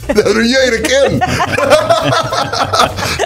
You ain't a kidding.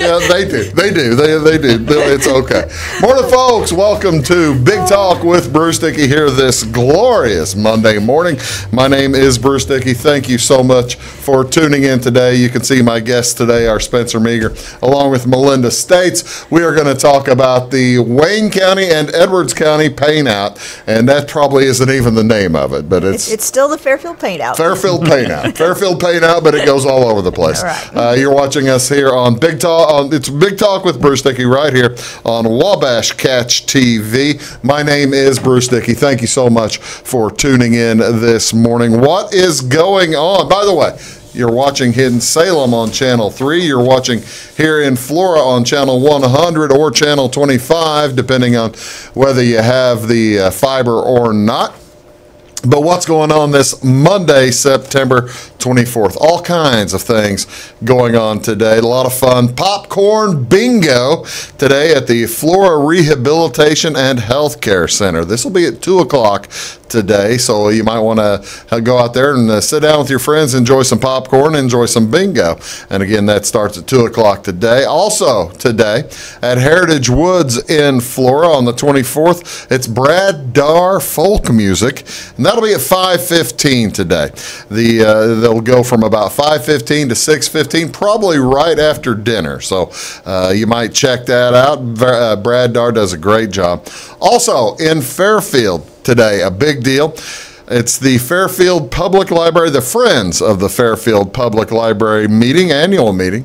Yeah, they do. They do. It's okay. Morning, folks. Welcome to Big Talk with Bruce Dickey here this glorious Monday morning. My name is Bruce Dickey. Thank you so much for tuning in today. You can see my guests today are Spencer Meager along with Melinda States. We are going to talk about the Wayne County and Edwards County paint out, and that probably isn't even the name of it, but it's still the Fairfield paint out. Fairfield paint out. Fairfield paint out, but it goes all over the place. All right. You're watching us here on Big Talk. It's Big Talk with Bruce Dickey right here on Wabash Catch TV. My name is Bruce Dickey. Thank you so much for tuning in this morning. What is going on? By the way, you're watching in Salem on Channel 3. You're watching here in Flora on Channel 100 or Channel 25, depending on whether you have the fiber or not. But what's going on this Monday, September 24th? All kinds of things going on today. A lot of fun. Popcorn bingo today at the Flora Rehabilitation and Healthcare Center. This will be at 2 o'clock today, so you might want to go out there and sit down with your friends, enjoy some popcorn, enjoy some bingo. And again, that starts at 2 o'clock today. Also today at Heritage Woods in Flora on the 24th, it's Brad Darr folk music, and that'll be at 5:15 today. They'll go from about 5:15 to 6:15, probably right after dinner. So you might check that out. Brad Darr does a great job. Also in Fairfield today, a big deal. It's the Fairfield Public Library, the Friends of the Fairfield Public Library annual meeting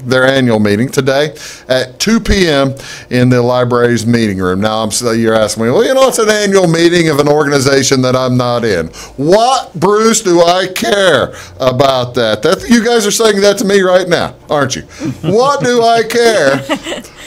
today at 2 p.m. in the library's meeting room. Now, you're asking me, well, it's an annual meeting of an organization that I'm not in. What, Bruce, do I care about that? You guys are saying that to me right now, aren't you? What do I care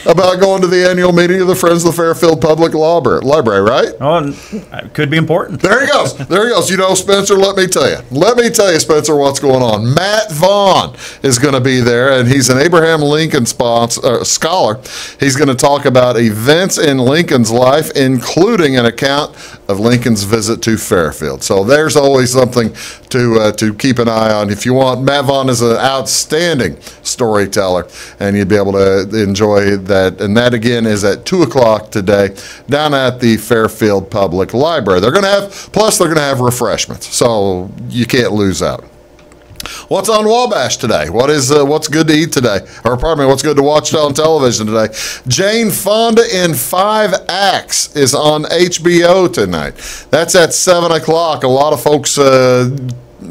about going to the annual meeting of the Friends of the Fairfield Public Library, right? Oh, it could be important. There he goes. You know, Spencer, let me tell you, Spencer, what's going on. Matt Vaughn is going to be there, and he's an Abraham Lincoln scholar. He's going to talk about events in Lincoln's life, including an account of Lincoln's visit to Fairfield. So there's always something to keep an eye on. If you want, Matt Vaughn is an outstanding storyteller, and you'd be able to enjoy that. And that, again, is at 2 o'clock today down at the Fairfield Public Library. They're going to have refreshments, so you can't lose out. What's on Wabash today? What's good to eat today? Or pardon me, what's good to watch on television today? Jane Fonda in 5 Acts is on HBO tonight. That's at 7 o'clock. A lot of folks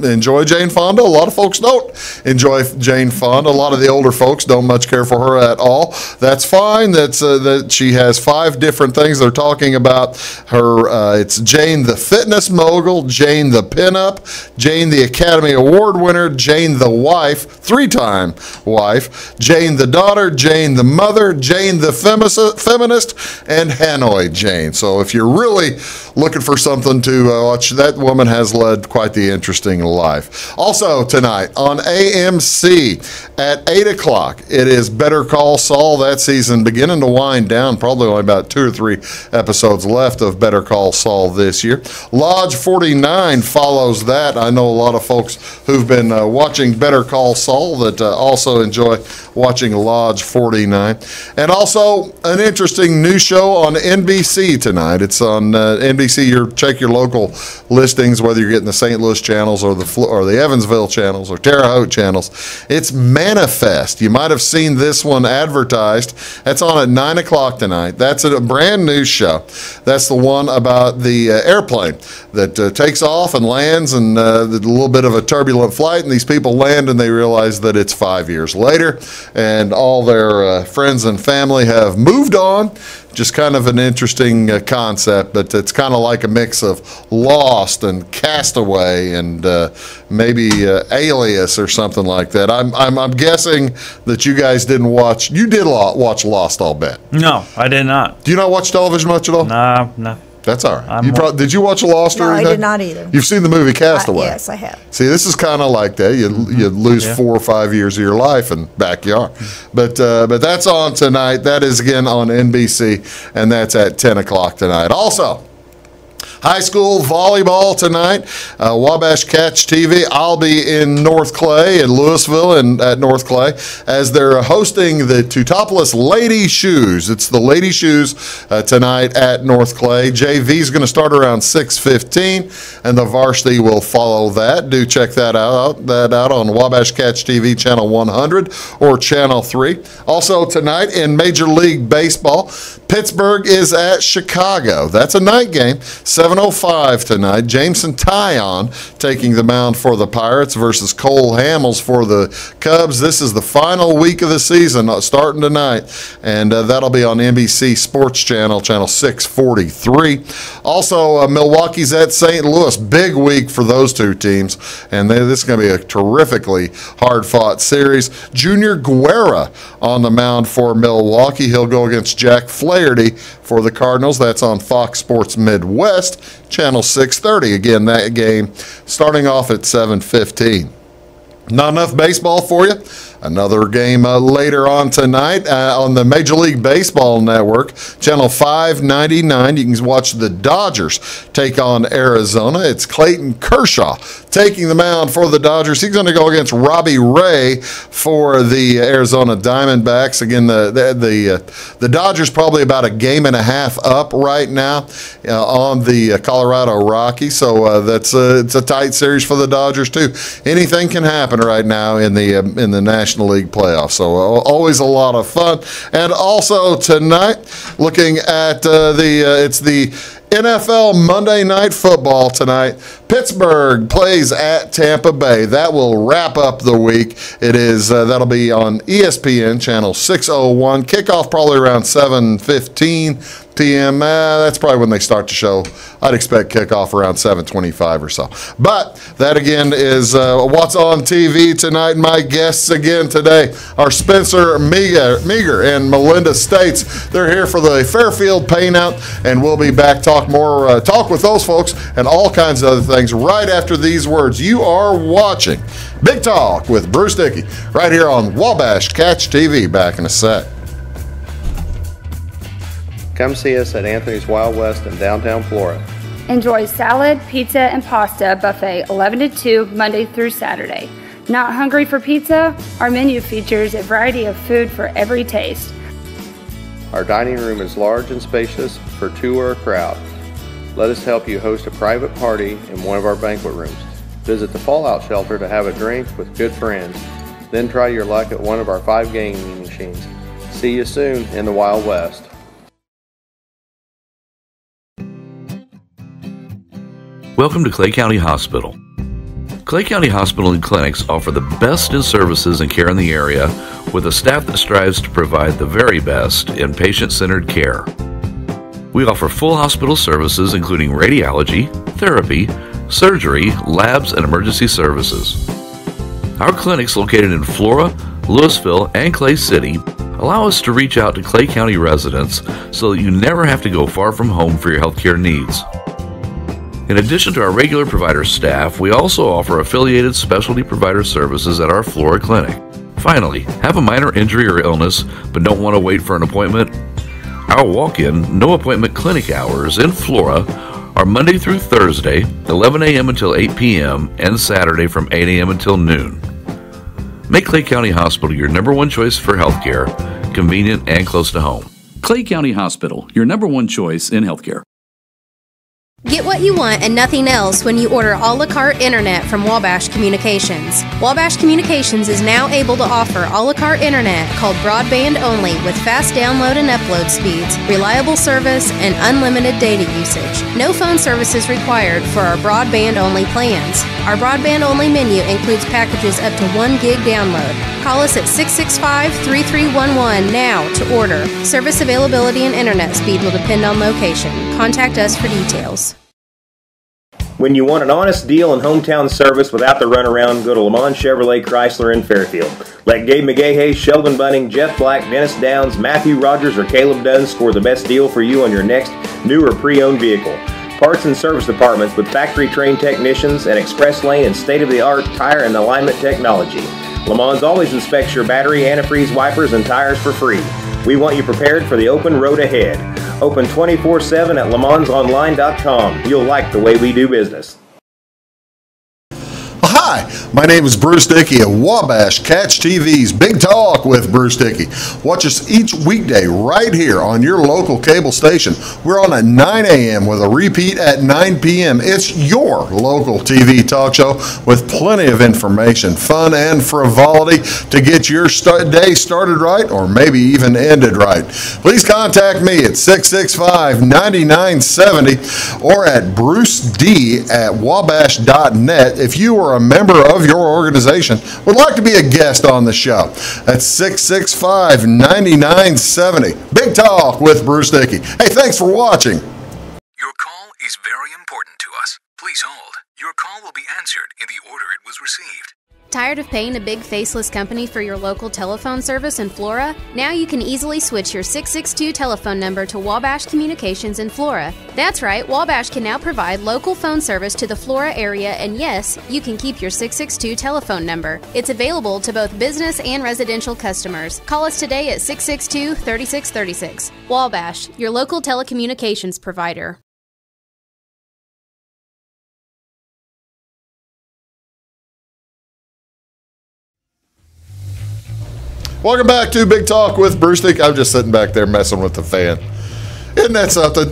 enjoy Jane Fonda. A lot of folks don't enjoy Jane Fonda. A lot of the older folks don't much care for her at all. That's fine. That she has 5 different things they're talking about her. It's Jane the fitness mogul, Jane the pinup, Jane the Academy Award winner, Jane the wife, 3-time wife, Jane the daughter, Jane the mother, Jane the feminist, and Hanoi Jane. So if you're really looking for something to watch, that woman has led quite the interesting life. Also tonight on AMC at 8 o'clock, it is Better Call Saul. That season beginning to wind down. Probably only about 2 or 3 episodes left of Better Call Saul this year. Lodge 49 follows that. I know a lot of folks who've been watching Better Call Saul that also enjoy watching Lodge 49. And also an interesting new show on NBC tonight. It's on NBC. Check your local listings, whether you're getting the St. Louis channels or the Evansville channels or Terre Haute channels. It's Manifest. You might have seen this one advertised. That's on at 9 o'clock tonight. That's a brand new show. That's the one about the airplane that takes off and lands, and a little bit of a turbulent flight, and these people land and they realize that it's 5 years later and all their friends and family have moved on. Just kind of an interesting concept, but it's kind of like a mix of Lost and Castaway and maybe Alias or something like that. I'm guessing that you guys didn't watch. You did watch Lost, I'll bet. No, I did not. Do you not watch television much at all? No. That's all right. Did you watch Lost or anything? No, I did not either. You've seen the movie Castaway? Yes, I have. See, this is kind of like that. You lose 4 or 5 years of your life, and back you are. But that's on tonight. That is, again, on NBC, and that's at 10 o'clock tonight. Also, High school volleyball tonight. Wabash Catch TV. I'll be in North Clay, in Louisville, and at North Clay, as they're hosting the Teutopolis Lady Shoes. It's the Lady Shoes tonight at North Clay. JV is going to start around 6:15, and the varsity will follow that. Do check that out on Wabash Catch TV channel 100 or channel 3. Also tonight in Major League Baseball, Pittsburgh is at Chicago. That's a night game, 7:05 tonight. Jameson Tyon taking the mound for the Pirates versus Cole Hamels for the Cubs. This is the final week of the season, starting tonight, and that'll be on NBC Sports Channel, channel 643. Also, Milwaukee's at St. Louis. Big week for those two teams, and this is going to be a terrifically hard-fought series. Junior Guerra on the mound for Milwaukee. He'll go against Jack Flaherty for the Cardinals. That's on Fox Sports Midwest, channel 630. Again, that game starting off at 7:15. Not enough baseball for you? Another game later on tonight on the Major League Baseball Network, channel 599. You can watch the Dodgers take on Arizona. It's Clayton Kershaw taking the mound for the Dodgers. He's going to go against Robbie Ray for the Arizona Diamondbacks. Again, the Dodgers probably about a game and a half up right now on the Colorado Rockies. So it's a tight series for the Dodgers too. Anything can happen right now in the National League playoffs. So always a lot of fun. And also tonight, looking at it's the NFL Monday Night Football tonight. Pittsburgh plays at Tampa Bay. That will wrap up the week. That'll be on ESPN channel 601. Kickoff probably around 7:15 p.m. That's probably when they start the show. I'd expect kickoff around 7:25 or so. But that again is what's on TV tonight. My guests again today are Spencer Meager and Melinda States. They're here for the Fairfield Paint Out, and we'll be back talk with those folks and all kinds of other things right after these words. You are watching Big Talk with Bruce Dickey right here on Wabash Catch TV. Back in a sec. Come see us at Anthony's Wild West in downtown Flora. Enjoy salad, pizza, and pasta buffet 11 to 2 Monday through Saturday. Not hungry for pizza? Our menu features a variety of food for every taste. Our dining room is large and spacious for two or a crowd. Let us help you host a private party in one of our banquet rooms. Visit the Fallout Shelter to have a drink with good friends. Then try your luck at one of our 5 gaming machines. See you soon in the Wild West. Welcome to Clay County Hospital. Clay County Hospital and Clinics offer the best in services and care in the area with a staff that strives to provide the very best in patient-centered care. We offer full hospital services including radiology, therapy, surgery, labs, and emergency services. Our clinics located in Flora, Louisville, and Clay City allow us to reach out to Clay County residents so that you never have to go far from home for your healthcare needs. In addition to our regular provider staff, we also offer affiliated specialty provider services at our Flora clinic. Finally, have a minor injury or illness but don't want to wait for an appointment? Our walk-in, no-appointment clinic hours in Flora are Monday through Thursday, 11 a.m. until 8 p.m., and Saturday from 8 a.m. until noon. Make Clay County Hospital your #1 choice for healthcare, convenient and close to home. Clay County Hospital, your #1 choice in healthcare. Get what you want and nothing else when you order a la carte internet from Wabash Communications. Wabash Communications is now able to offer a la carte internet called broadband only with fast download and upload speeds, reliable service, and unlimited data usage. No phone services required for our broadband only plans. Our broadband only menu includes packages up to 1 gig download. Call us at 665-3311 now to order. Service availability and internet speed will depend on location. Contact us for details. When you want an honest deal and hometown service without the runaround, go to Lamont Chevrolet Chrysler in Fairfield. Let Gabe McGahey, Sheldon Bunning, Jeff Black, Dennis Downs, Matthew Rogers, or Caleb Dunn score the best deal for you on your next new or pre-owned vehicle. Parts and service departments with factory-trained technicians and express lane and state-of-the-art tire and alignment technology. Lamont's always inspects your battery, antifreeze wipers, and tires for free. We want you prepared for the open road ahead. Open 24/7 at lemansonline.com. You'll like the way we do business. Hi, my name is Bruce Dickey of Wabash Catch TV's Big Talk with Bruce Dickey. Watch us each weekday right here on your local cable station. We're on at 9 a.m. with a repeat at 9 p.m. It's your local TV talk show with plenty of information, fun, and frivolity to get your day started right or maybe even ended right. Please contact me at 665-9970 or at bruced@wabash.net if you are a member of your organization would like to be a guest on the show. That's 665-9970. Big Talk with Bruce Dickey. Hey, thanks for watching. Your call is very important to us. Please hold. Your call will be answered in the order it was received. Tired of paying a big faceless company for your local telephone service in Flora? Now you can easily switch your 662 telephone number to Wabash Communications in Flora. That's right, Wabash can now provide local phone service to the Flora area, and yes, you can keep your 662 telephone number. It's available to both business and residential customers. Call us today at 662-3636. Wabash, your local telecommunications provider. Welcome back to Big Talk with Bruce Dickey. I'm just sitting back there messing with the fan. Isn't that something?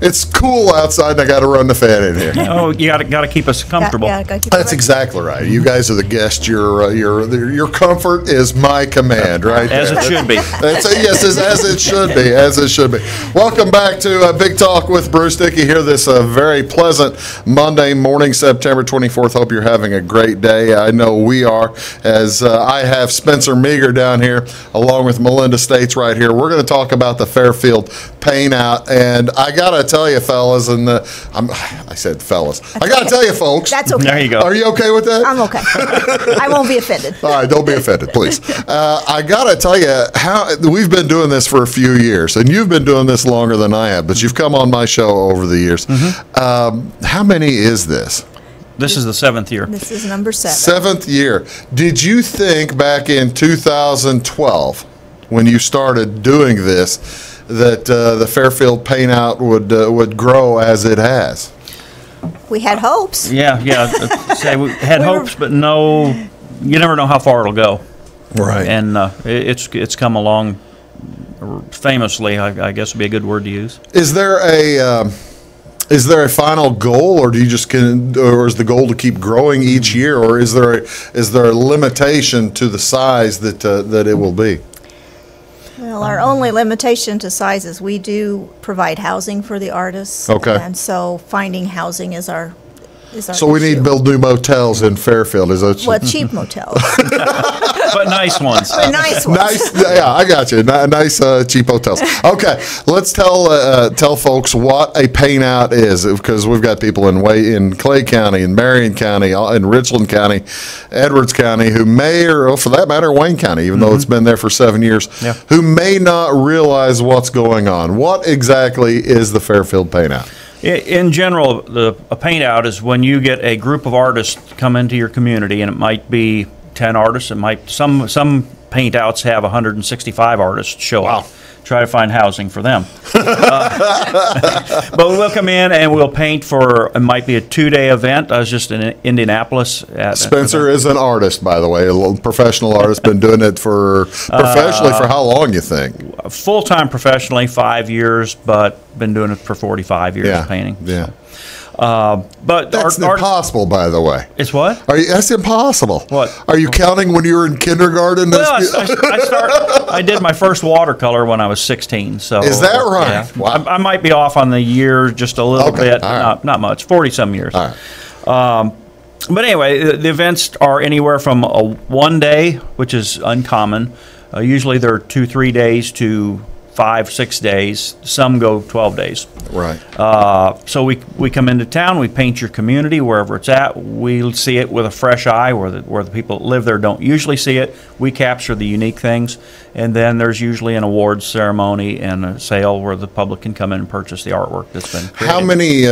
It's cool outside and I got to run the fan in here. Oh, you got to keep us comfortable. That's exactly right. You guys are the guests. Your comfort is my command, right? As it should be. Yes, as it should be. As it should be. Welcome back to Big Talk with Bruce Dickey here this very pleasant Monday morning, September 24th. Hope you're having a great day. I know we are, as I have Spencer Meager down here along with Melinda States right here. We're going to talk about the Fairfield paint out, and I got to tell you, fellas, and I said fellas. I got to tell you, folks. That's okay. There you go. Are you okay with that? I'm okay. I won't be offended. All right, don't be offended, please. I got to tell you, how we've been doing this for a few years, and you've been doing this longer than I have, but you've come on my show over the years. Mm-hmm. How many is this? This is the 7th year. This is number 7. 7th year. Did you think back in 2012, when you started doing this, that the Fairfield paint out would grow as it has? We had hopes. Yeah. Say we had hopes, but no, you never know how far it'll go. Right. And it's come along famously. I guess would be a good word to use. Is there a final goal, or do you or is the goal to keep growing each year, or is there a limitation to the size that it will be? Well, our only limitation to size is we do provide housing for the artists. Okay. And so finding housing is our So we need to build new motels in Fairfield. Is that? Well, cheap motels. But nice ones. But nice ones. Nice, yeah, I got you. Nice, cheap hotels. Okay, let's tell folks what a paint out is, because we've got people in Clay County, in Marion County, in Richland County, Edwards County, who may, or for that matter, Wayne County, even though it's been there for 7 years, who may not realize what's going on. What exactly is the Fairfield paint out? In general, a paint out is when you get a group of artists come into your community, and it might be 10 artists. It might some paint outs have 165 artists show up. Try to find housing for them. But we'll come in and we'll paint for, it might be a 2-day event. I was just in Indianapolis. Spencer is an artist, by the way, a little professional artist. Been doing it professionally for how long, you think? Full-time professionally, 5 years, but been doing it for 45 years painting. Yeah. So. But that's impossible, by the way. It's what? That's impossible. What? Are you counting when you were in kindergarten? Well, I did my first watercolor when I was 16. So is that right? Yeah. Wow. I might be off on the year just a little bit, right. not much, 40-some years. All right. But anyway, the events are anywhere from a 1 day, which is uncommon. Usually they're 2-3 days to 5-6 days. Some go 12 days. Right. So we come into town, we paint your community wherever it's at. We see it with a fresh eye where the people that live there don't usually see it. We capture the unique things, and then there's usually an awards ceremony and a sale where the public can come in and purchase the artwork that's been created. How many,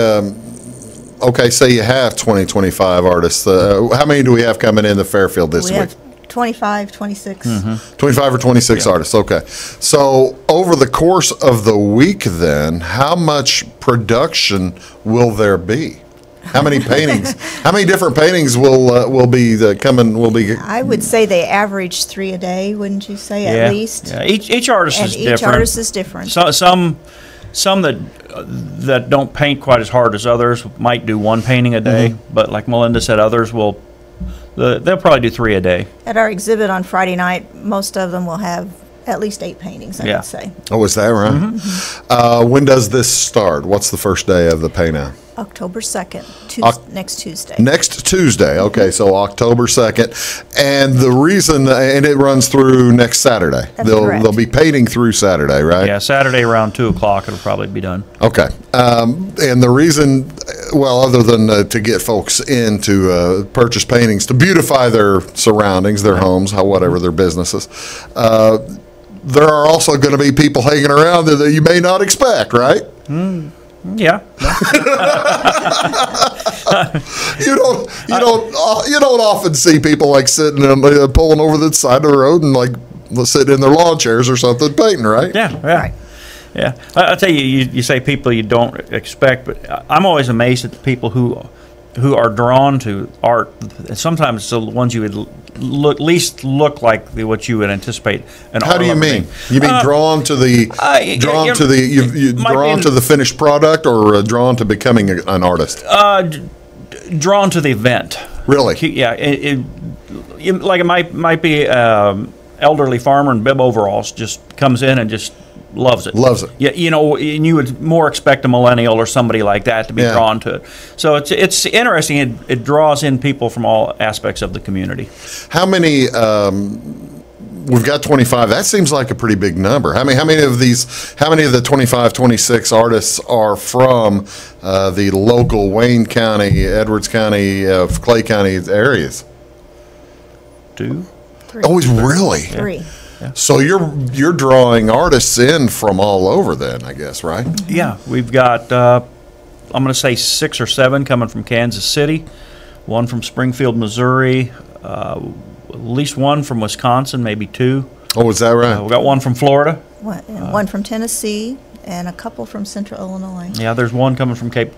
say you have 20, 25 artists. How many do we have coming in the Fairfield this week? 25, 26. 25 or 26 artists, okay. So over the course of the week then, how much production will there be? How many paintings? How many different paintings will be coming? I would say they average 3 a day, wouldn't you say, at least? Yeah. Each artist is different. Each artist is different. So, some that don't paint quite as hard as others might do 1 painting a day, but like Melinda said, others will. They'll probably do 3 a day. At our exhibit on Friday night, most of them will have at least 8 paintings, I would say. Oh, is that right? When does this start? What's the first day of the paint out? October 2nd, next Tuesday. Next Tuesday, okay, so October 2nd. And the reason, and it runs through next Saturday. That's correct. They'll be painting through Saturday, right? Yeah, Saturday around 2 o'clock it'll probably be done. Okay. And the reason, well, other than to get folks in to purchase paintings, to beautify their surroundings, their homes, whatever their businesses, there are also going to be people hanging around that you may not expect, right? Yeah. You don't often see people like sitting and pulling over the side of the road and like sitting in their lawn chairs or something painting, right? Yeah. Right. Yeah. I tell you, you say people you don't expect, but I'm always amazed at the people who are drawn to art. Sometimes it's the ones you would least look like what you would anticipate. How do you mean? You mean drawn to the drawn to the finished product, or drawn to becoming an artist? Drawn to the event. Really? Yeah. It might be elderly farmer in bib overalls just comes in and just loves it. Loves it. Yeah, and you would more expect a millennial or somebody like that to be drawn to it. So it's interesting. It draws in people from all aspects of the community. How many? We've got 25. That seems like a pretty big number. How many of the 25, 26 artists are from the local Wayne County, Edwards County, Clay County areas? 2. 3. Oh, really? 3. Yeah. So you're drawing artists in from all over then, I guess, right? Yeah, we've got I'm going to say 6 or 7 coming from Kansas City, 1 from Springfield, Missouri, at least 1 from Wisconsin, maybe 2. Oh, is that right? We got 1 from Florida. 1 from Tennessee, and a couple from Central Illinois. Yeah, there's 1 coming from Cape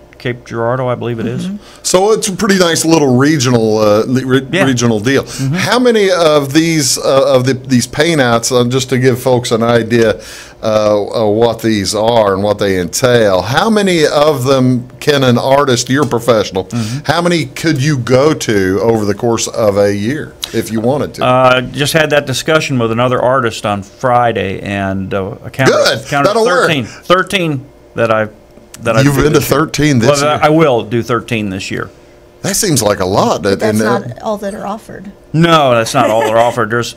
Girardeau, I believe it is. So it's a pretty nice little regional regional deal. How many of these paint outs, just to give folks an idea what these are and what they entail, how many of them can an artist, you're professional, how many could you go to over the course of a year if you wanted to? Just had that discussion with another artist on Friday, and I counted That'll 13. work. 13 that I've You've been to 13 this year? I will do 13 this year. That seems like a lot. But that's not all that are offered. No, that's not all that are offered. There's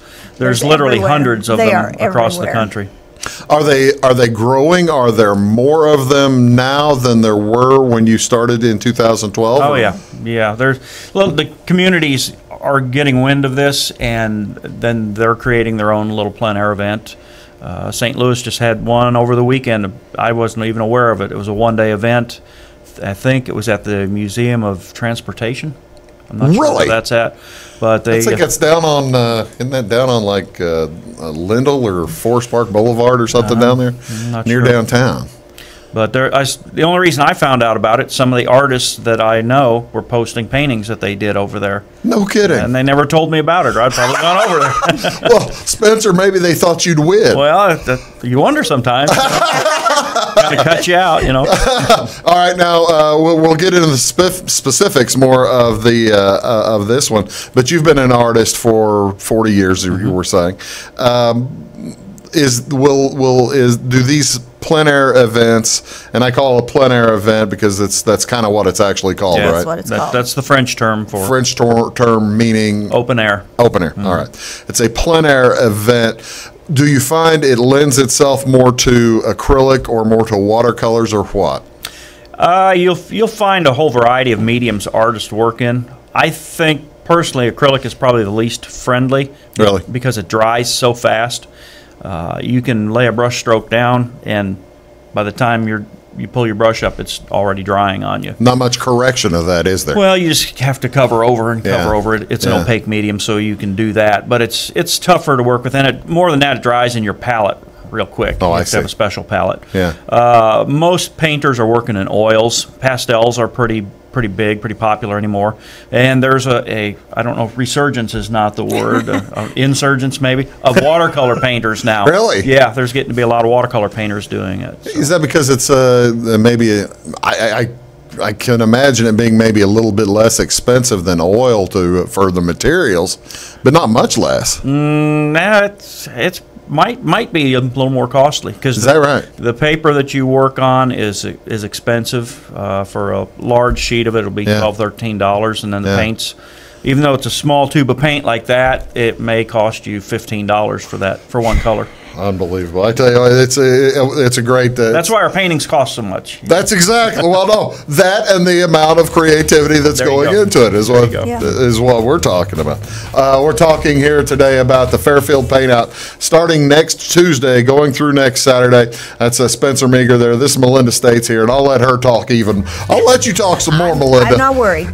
literally everywhere. hundreds of They them are across the everywhere. country. Are they growing? Are there more of them now than there were when you started in 2012? Oh yeah. The communities are getting wind of this, and then they're creating their own little plein air event. St. Louis just had one over the weekend. I wasn't even aware of it. It was a one-day event. I think it was at the Museum of Transportation. I'm not sure where that's at, but I think that's down on. Isn't that down on like Lindell or Forest Park Boulevard or something down there near downtown? But the only reason I found out about it, some of the artists that I know were posting paintings that they did over there. No kidding. And they never told me about it, or I'd probably gone over there. Well, Spencer, maybe they thought you'd win. Well, you wonder sometimes. Kind of cut you out, All right, now we'll get into the specifics more of the of this one. But you've been an artist for 40 years, you were saying. Do these plein air events, and I call it a plein air event because that's kind of what it's actually called, right? That's what it's called. That's the French term for French term meaning open air. Open air. All right. It's a plein air event. Do you find it lends itself more to acrylic or more to watercolors or what? You'll find a whole variety of mediums artists work in. I think personally acrylic is probably the least friendly. Really? Because it dries so fast. You can lay a brush stroke down, and by the time you're you pull your brush up, it's already drying on you. Not much correction of that, is there? Well, you just have to cover over and cover over it. It's an opaque medium, so you can do that. But it's tougher to work with, and more than that, it dries in your palette real quick. Oh, you I have to have a special palette. Yeah. Most painters are working in oils. Pastels are pretty big, pretty popular anymore. And there's I don't know if resurgence is not the word, insurgence maybe, of watercolor painters now. Really? Yeah, there's getting to be a lot of watercolor painters doing it. So. Is that because it's I can imagine it being maybe a little bit less expensive than oil for the materials, but not much less. Nah, it's might be a little more costly because is that right? The paper that you work on is expensive. For a large sheet of it, it'll be $12-13, and then the paints. Even though it's a small tube of paint like that, it may cost you $15 for one color. Unbelievable! I tell you, it's a great. That's why our paintings cost so much. That's exactly. Well, no, that and the amount of creativity that's going into it is what we're talking about. We're talking here today about the Fairfield Paint Out starting next Tuesday, going through next Saturday. That's Spencer Meager there. This is Melinda States here, and I'll let her talk even. I'll let you talk some more, Melinda. I'm not worried.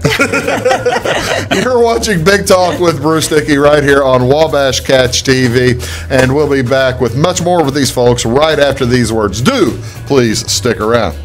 You're watching Big Talk with Bruce Dickey right here on Wabash Catch TV, and we'll be back with much more with these folks right after these words. Do please stick around.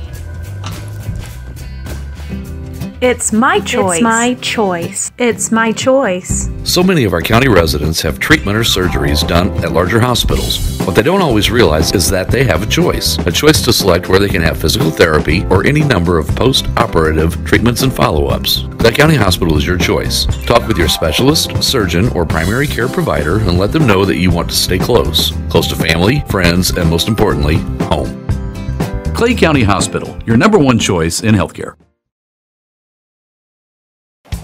It's my choice. It's my choice. It's my choice. So many of our county residents have treatment or surgeries done at larger hospitals. What they don't always realize is that they have a choice to select where they can have physical therapy or any number of post-operative treatments and follow-ups. Clay County Hospital is your choice. Talk with your specialist, surgeon, or primary care provider and let them know that you want to stay close to family, friends, and most importantly, home. Clay County Hospital, your #1 choice in healthcare.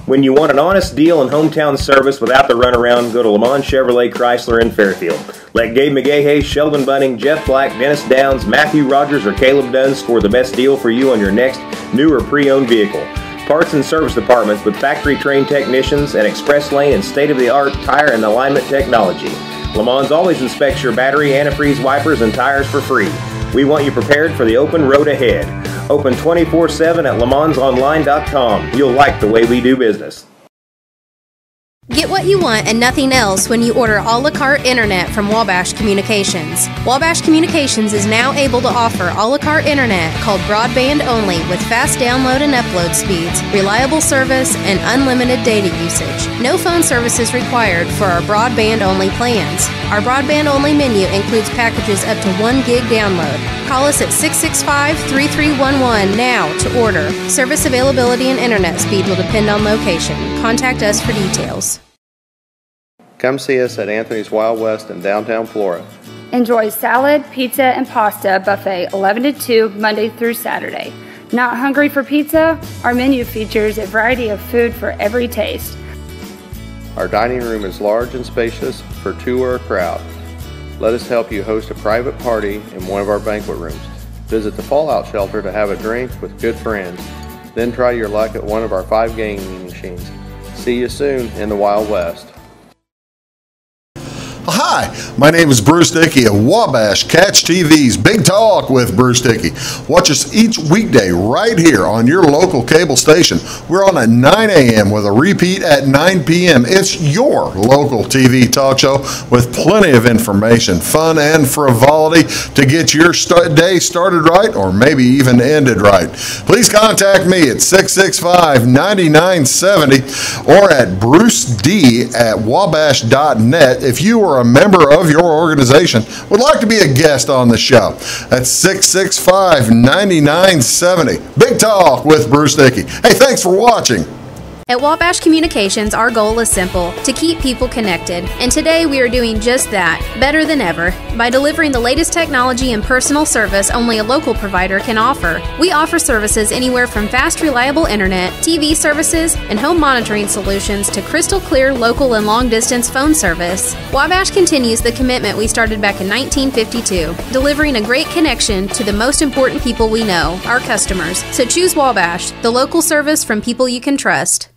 When you want an honest deal and hometown service without the runaround, go to Lamont Chevrolet Chrysler in Fairfield. Let Gabe McGahey, Sheldon Bunning, Jeff Black, Dennis Downs, Matthew Rogers, or Caleb Dunn score the best deal for you on your next new or pre-owned vehicle. Parts and service departments with factory-trained technicians and express lane and state-of-the-art tire and alignment technology. Lamont always inspects your battery, antifreeze, wipers, and tires for free. We want you prepared for the open road ahead. Open 24/7 at LeMansOnline.com. You'll like the way we do business. Get what you want and nothing else when you order a la carte internet from Wabash Communications. Wabash Communications is now able to offer a la carte internet called broadband only with fast download and upload speeds, reliable service, and unlimited data usage. No phone services required for our broadband only plans. Our broadband only menu includes packages up to 1 gig download. Call us at 665-3311 now to order. Service availability and internet speed will depend on location. Contact us for details. Come see us at Anthony's Wild West in downtown Flora. Enjoy salad, pizza, and pasta buffet 11 to 2 Monday through Saturday. Not hungry for pizza? Our menu features a variety of food for every taste. Our dining room is large and spacious for two or a crowd. Let us help you host a private party in one of our banquet rooms. Visit the Fallout Shelter to have a drink with good friends. Then try your luck at one of our 5 gaming machines. See you soon in the Wild West. Hi, my name is Bruce Dickey of Wabash Catch TV's Big Talk with Bruce Dickey. Watch us each weekday right here on your local cable station. We're on at 9 a.m. with a repeat at 9 p.m. It's your local TV talk show with plenty of information, fun, and frivolity to get your day started right or maybe even ended right. Please contact me at 665-9970 or at bruced@wabash.net if you are a member of your organization would like to be a guest on the show. That's 665-9970. Big Talk with Bruce Dickey. Hey, thanks for watching. At Wabash Communications, our goal is simple, to keep people connected. And today we are doing just that, better than ever, by delivering the latest technology and personal service only a local provider can offer. We offer services anywhere from fast, reliable internet, TV services, and home monitoring solutions to crystal clear local and long-distance phone service. Wabash continues the commitment we started back in 1952, delivering a great connection to the most important people we know, our customers. So choose Wabash, the local service from people you can trust.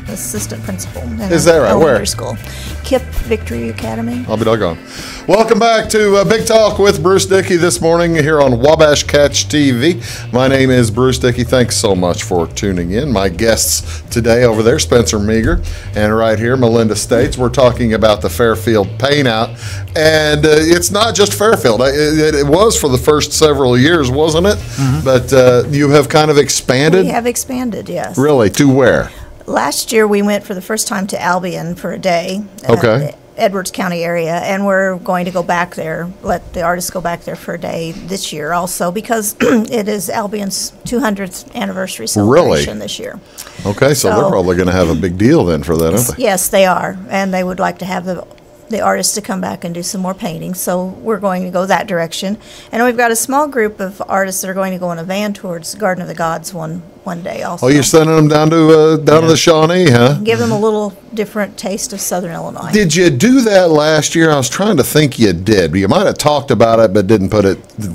Assistant principal in is that right? elementary Where? School. KIPP Victory Academy. I'll be doggone. Welcome back to Big Talk with Bruce Dickey this morning here on Wabash Catch TV. My name is Bruce Dickey. Thanks so much for tuning in. My guests today over there, Spencer Meager, and right here, Melinda States. We're talking about the Fairfield paint out. And it's not just Fairfield. It was for the first several years, wasn't it? Mm-hmm. But you have kind of expanded? We have expanded, yes. Really? To where? Last year, we went for the first time to Albion for a day. Okay. Edwards County area, and we're going to go back there, let the artists go back there for a day this year also, because it is Albion's 200th anniversary celebration this year. Okay, so they're probably going to have a big deal then for that, aren't they? Yes, they are, and they would like to have the artists to come back and do some more painting, so we're going to go that direction. And we've got a small group of artists that are going to go in a van towards Garden of the Gods one day also. Oh, you're sending them down to the Shawnee, huh? Give them a little different taste of Southern Illinois. Did you do that last year? I was trying to think you did. You might have talked about it, but didn't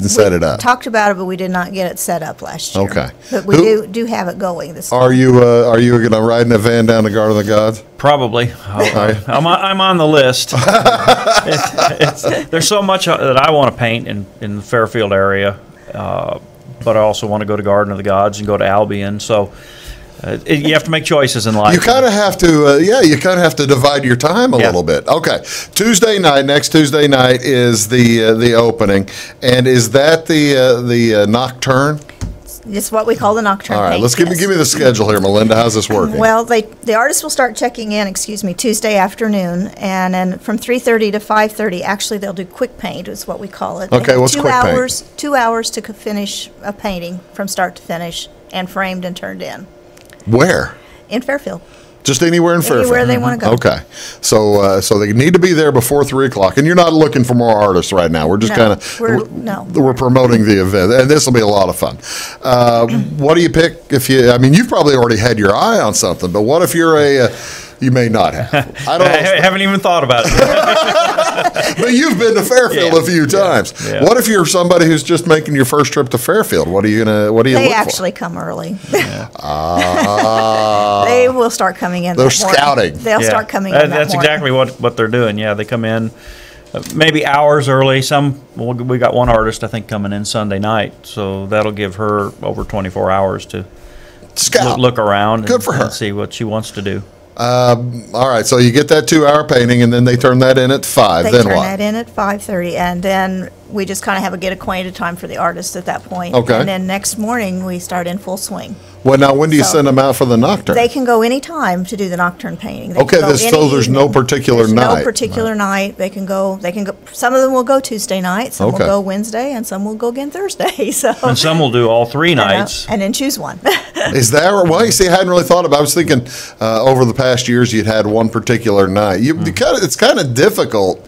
set it up. Talked about it, but we did not get it set up last year. Okay. But we do have it going this time. Are you going to ride in a van down to Garden of the Gods? Probably. I'm on the list. There's so much that I want to paint in the Fairfield area, but I also want to go to Garden of the Gods and go to Albion. So you have to make choices in life. You kind of have to, you kind of have to divide your time a little bit. Okay, next Tuesday night is the opening, and is that the Nocturne? It's what we call the Nocturne. All right, paint, let's give me the schedule here, Melinda. How's this working? Well, the artists will start checking in, Tuesday afternoon, and then from 3:30 to 5:30, actually they'll do quick paint, is what we call it. Okay, what's quick paint? 2 hours to finish a painting from start to finish, and framed and turned in. Where? In Fairfield. Just anywhere in Fairfield? Anywhere they want to go. Okay. So they need to be there before 3 o'clock. And you're not looking for more artists right now. We're just we're promoting the event. And this will be a lot of fun. What do you pick you've probably already had your eye on something, but what if you're you may not have. I don't know. I haven't even thought about it. But you've been to Fairfield a few times. Yeah. What if you're somebody who's just making your first trip to Fairfield? What do you look for? They actually come early. Yeah. They will start coming in. They're scouting. They'll start coming in. That's exactly what they're doing. Yeah, they come in maybe hours early. We got one artist I think coming in Sunday night, so that'll give her over 24 hours to look around. Good for her. And see what she wants to do. All right, so you get that 2 hour painting, and then they turn that in at 5. They then turn what? that in at 5:30, and then we just kind of have a get acquainted time for the artist at that point. Okay. And then next morning we start in full swing. Well, now when do you send them out for the Nocturne? They can go any time to do the Nocturne painting. There's no particular night. No particular night. They can go. Some of them will go Tuesday night. Some will go Wednesday, and some will go again Thursday. So. And some will do all 3 nights. And then choose one. Is that right? Well, you see, I hadn't really thought about it. I was thinking over the past years you'd had one particular night. It's kind of difficult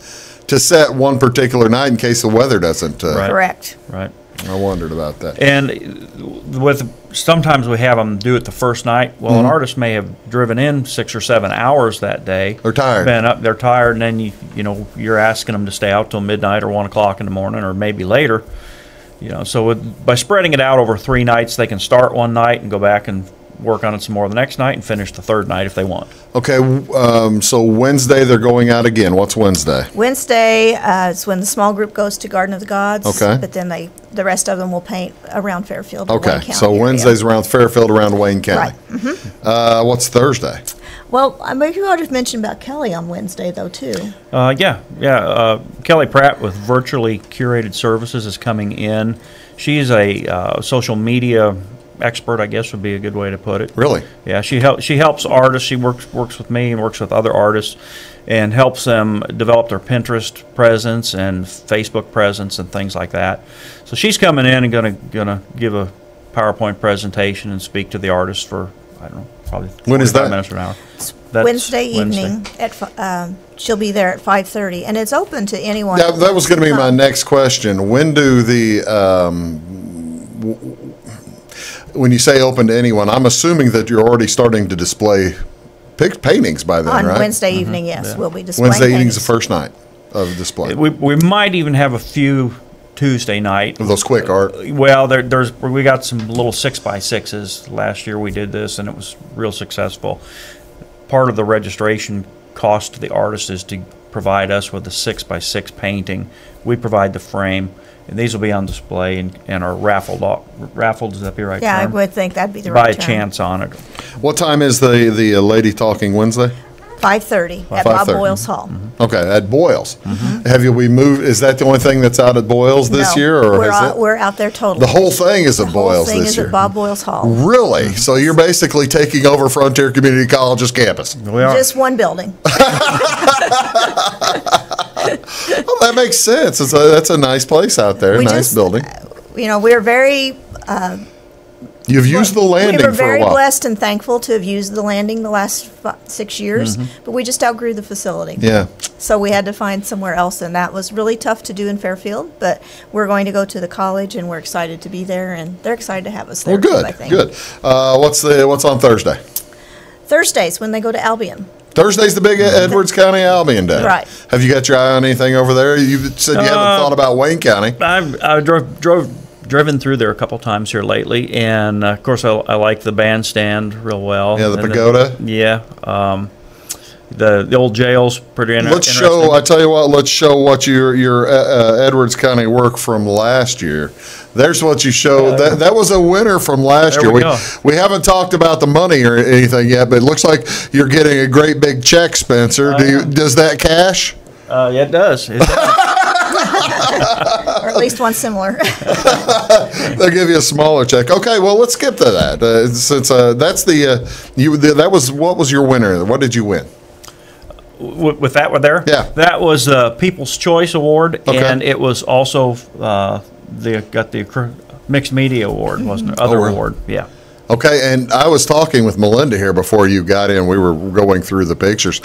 to set one particular night in case the weather doesn't. Correct. Right. I wondered about that. And sometimes we have them do it the first night. Well, an artist may have driven in 6 or 7 hours that day. They're tired. Been up, they're tired, and then you're asking them to stay out till midnight or 1 o'clock in the morning, or maybe later. So by spreading it out over 3 nights, they can start one night and go back and work on it some more the next night and finish the third night if they want. Okay, so Wednesday they're going out again. What's Wednesday? Wednesday is when the small group goes to Garden of the Gods. Okay. But then the rest of them will paint around Fairfield. Okay, Wayne County so Wednesday's around Fairfield, around Wayne County. Right. Mm-hmm. What's Thursday? Well, maybe I'll just mention about Kelly on Wednesday, though, too. Kelly Pratt with Virtually Curated Services is coming in. She's a social media expert, I guess would be a good way to put it. Really? Yeah, she helps artists. She works with me and works with other artists and helps them develop their Pinterest presence and Facebook presence and things like that. So she's coming in and gonna give a PowerPoint presentation and speak to the artists for, I don't know, probably 45 minutes or an hour. That's Wednesday evening at she'll be there at 5:30, and it's open to anyone. That was going to be my next question. When do when you say open to anyone, I'm assuming that you're already starting to display paintings by then, right? On Wednesday evening, yes, we'll be displaying Wednesday evening's paintings. the first night of display. We might even have a few Tuesday night. Those quick art. Well, we got some little 6x6s last year. We did this, and it was real successful. Part of the registration cost to the artist is to provide us with a 6x6 painting. We provide the frame, and these will be on display and are raffled off. Raffled, is that be right? Yeah, term? I would think that'd be the right By a term. chance on it. What time is the Lady Talking Wednesday? 5:30 at Bob 5:30. Boyle's Hall. Okay, at Boyle's. We moved? Is that the only thing that's out at Boyle's this No, year, or we're out there totally. the whole thing is at Boyle's The whole thing this is year? at Bob Boyle's Hall. Really? So you're basically taking over Frontier Community College's campus? We are. Just one building. Well, that makes sense. That's a nice place out there. We Nice just, building. We're very. You've used the landing We were for a very while. blessed and thankful to have used the landing the last 6 years, but we just outgrew the facility. Yeah. So we had to find somewhere else, and that was really tough to do in Fairfield. But we're going to go to the college, and we're excited to be there, and they're excited to have us there. Well, good. too, I think. Good. What's on Thursday? Thursdays when they go to Albion. Thursday's the big Edwards County Albion Day. Right. Have you got your eye on anything over there? You said you haven't thought about Wayne County. I driven through there a couple times here lately, and of course I like the bandstand real well. Yeah, the And pagoda. The old jail's pretty interesting. Let's show. I tell you what. Let's show what your Edwards County work from last year. There's what you showed. That was a winner from last There year. we go. We haven't talked about the money or anything yet, but it looks like you're getting a great big check, Spencer. Does that cash? Yeah, it does. It does. Or at least one similar. They'll give you a smaller check. Okay, well, let's skip to that. Since that's that was what was your winner? What did you win? With that one there? Yeah. That was the People's Choice Award, Okay. and it was also got the Mixed Media Award, wasn't it? Other really? award, yeah. Okay, and I was talking with Melinda here before you got in. We were going through the pictures.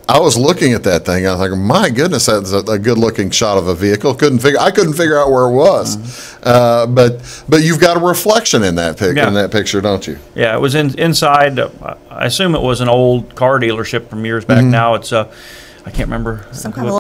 I was looking at that thing. I was like, my goodness, that's a good-looking shot of a vehicle. I couldn't figure out where it was. But you've got a reflection in that picture, don't you? Yeah, it was inside. I assume it was an old car dealership from years back. Now it's I can't remember. Some kind of